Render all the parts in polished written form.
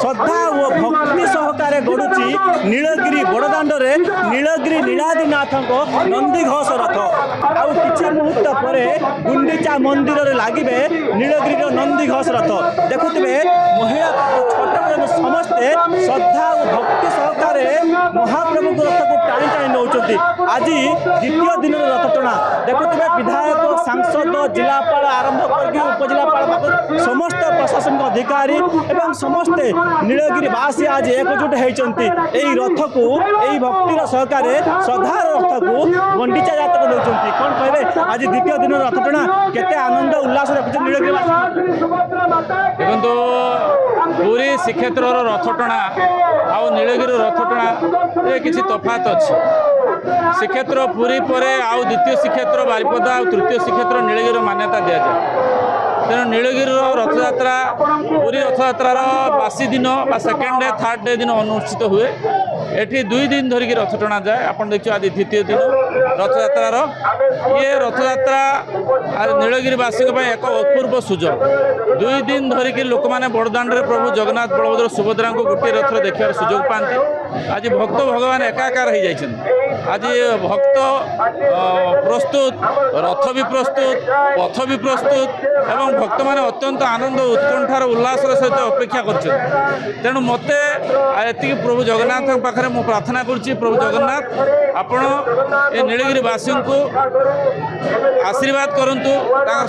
श्रद्धा और भक्ति सहकारे गड़ुची नीलगिरी बड़दाण्डे नीलगिरी नीलाद्रीनाथ नंदीघोष रथ आउ किछि मुहूर्त पर गुंडीचा मंदिर में लगे नीलगिरी नंदीघोष रथ देखुवे महिला छोट समस्ते श्रद्धा और भक्ति सहकारे महाप्रभु रथ को टाणी टाणी नौ आज द्वितीय दिन रथ टଣା देखुवे विधायक सांसद जिलापाल आरंभ करके उपजिलापाल समस्त प्रशासनिक अधिकारी एवं समस्ते नीलगिरीवासी आज एकजुट होती रथ को यही भक्तिर सहकार श्रद्धार रथ को गुंडीचा जातक दौरान कौन कहे आज द्वितीय दिन रथ टଣା केते आनंद उल्लास रखुचे नीलगिरीवासी देखो पूरी श्रीक्षेत्र रथ टଣା आउ नीलगिरी रथ टଣା ये किसी तफात अच्छे श्रीक्षेत्र पुरी पर आउ द्वितीय श्रीक्षेत्र बारिपदा और तृतीय श्रीक्षेत्र नीलगिरी मान्यता दि जाए तेणु नीलगिरी रथयात्रा पूरी रथयात्रार बासी दिन सेकेंड डे थर्ड डे दिन अनुष्ठित हुए एठी 2 दिन धरिकी रथ टଣା जाए आप देखिए आज द्वितीय दिन रथयात्रार ये रथयात्रा नीलगिरीवासी एक अपूर्व सुजोग 2 दिन धरिकी लोक मैंने बड़दाण्ड प्रभु जगन्नाथ बलभद्र सुभद्रा को गोटे रथ देखार सुजोग पाती आज भक्त भगवान एकाकार हो जाइछन आज भक्त प्रस्तुत रथ भी प्रस्तुत पथ भी प्रस्तुत एवं भक्त मैंने अत्यंत आनंद उत्कंठार उल्लासर सहित अपेक्षा कर तेणु मते एति प्रभु जगन्नाथ पाखे मु प्रार्थना करुच्ची प्रभु जगन्नाथ आपण ए नीलगिरीवासी को आशीर्वाद करंतु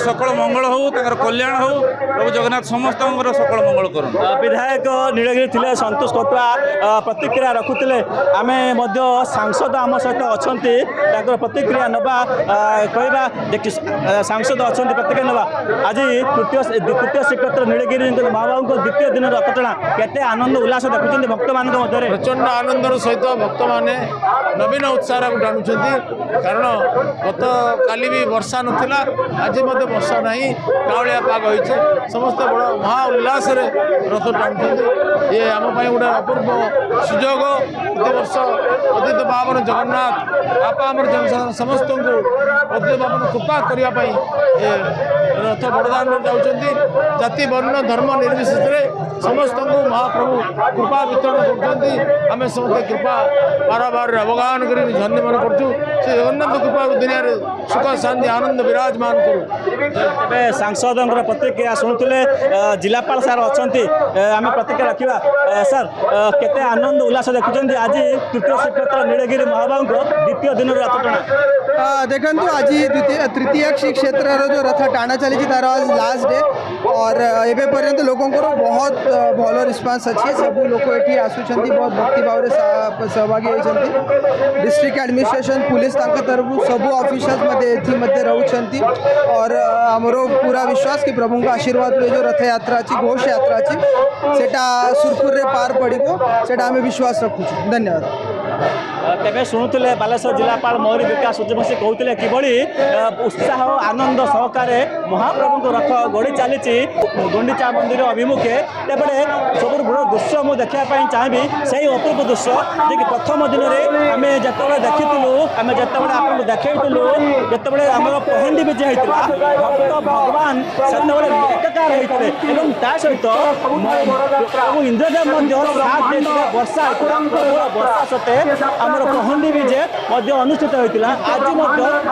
सकल मंगल हो कल्याण हो प्रभु जगन्नाथ समस्त सकल मंगल करूँ विधायक नीलगिरी थिले संतोष कटुआ प्रतिक्रिया रखुले आम सांसद आम सहित अच्छा प्रतिक्रिया नवा कहवा देखिए सांसद अच्छा प्रतिक्रिया नवा आज तृतीय श्रीक्षेत्र नीलगिरी महाबाबू द्वितीय दिन रथ टଣା केते आनंद उल्लास देखुं भक्त मान प्रचंड आनंदर सहित भक्त मैंने नवीन उत्साह को टाणुंट कारण गत काली भी वर्षा नाला आज वर्षा ना कावलिया पाग होती समस्त बड़ महा उल्लास रथ टाणुंट ये आम गोटे अपूर्व सुजोग प्रतिवर्ष अतीत बाबन जगन्नाथ आपा आम जनसाधारण समस्त को अतीत बाबन कृपा करने रथ बड़दाण्ड जाऊँगी जाति वर्ण धर्म निर्विशेष समस्त को महाप्रभु कृपा वितरण करते आम समस्त कृपा बारबार अवगाहन कर धन्य मन करूँ से जगन्नाथ कृपा दुनिया सुख शांति आनंद विराजमान करूँ सांसद प्रतिक्रिया शुणुले जिलापाल सार अच्छा आम प्रतिक्रिया रखा सर केते आनंद उल्लास देखुं आज तृतीय श्रीक्षेत्र नीलगिरी महाबाबू द्वितीय दिन रथ टଣା देखु आज तृतीय श्रीक्षेत्र जो रथ टाणा चली तार आज लास्ट डे और एवं पर्यंत लोकों बहुत भल रिस्पांस अच्छी सब लोग ये आसुँच बहुत भक्ति भाव सहभागी होती डिस्ट्रिक्ट एडमिनिस्ट्रेशन पुलिस तरफ सब ऑफिसर्स रोच और आमर पूरा विश्वास कि प्रभु का आशीर्वाद जो रथ यात्रा अच्छी घोष यात्रा अच्छी सेटा सुरखुर पार पड़ो से आम विश्वास रखुचु धन्यवाद तेरे शुणुले बालेश्वर जिलापाल मौरी विकास सूर्यवंशी कहते कि उत्साह आनंद सहकार महाप्रभु रथ गड़ी चली गुंडीचा मंदिर अभिमुखे तेरे सब बड़ दृश्य मुझे देखापी चाहिए से अपूर्व दृश्य जे प्रथम दिन में आम जो देखीलु आम जो आपको देखलु जो आम पहंडी विजय होता भक्त भगवान से एकाकार होते ता सहित प्रभु इंद्रदेव साथ वर्षा वर्षा सत्ते आमर पहंडी विजय अनुष्ठित होता आज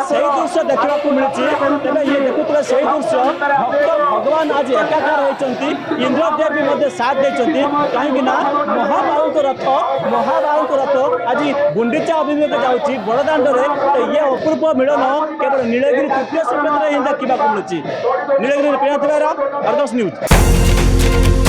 से दृश्य देखा मिली तेज ये देखुए से दृश्य भक्त भगवान आज एकाकार होती इंद्रदेव भी साथ देते कहीं महाबाहू रथ आज गुंडीचा अभिमुखे जाऊँगी बड़दाण्डे तो ये अपूर्व मिलन केवल नीलगिरी तृतीय श्रीक्षेत्र ही देखा मिलूँ नीलगिरी प्रियंका अर्गस न्यूज।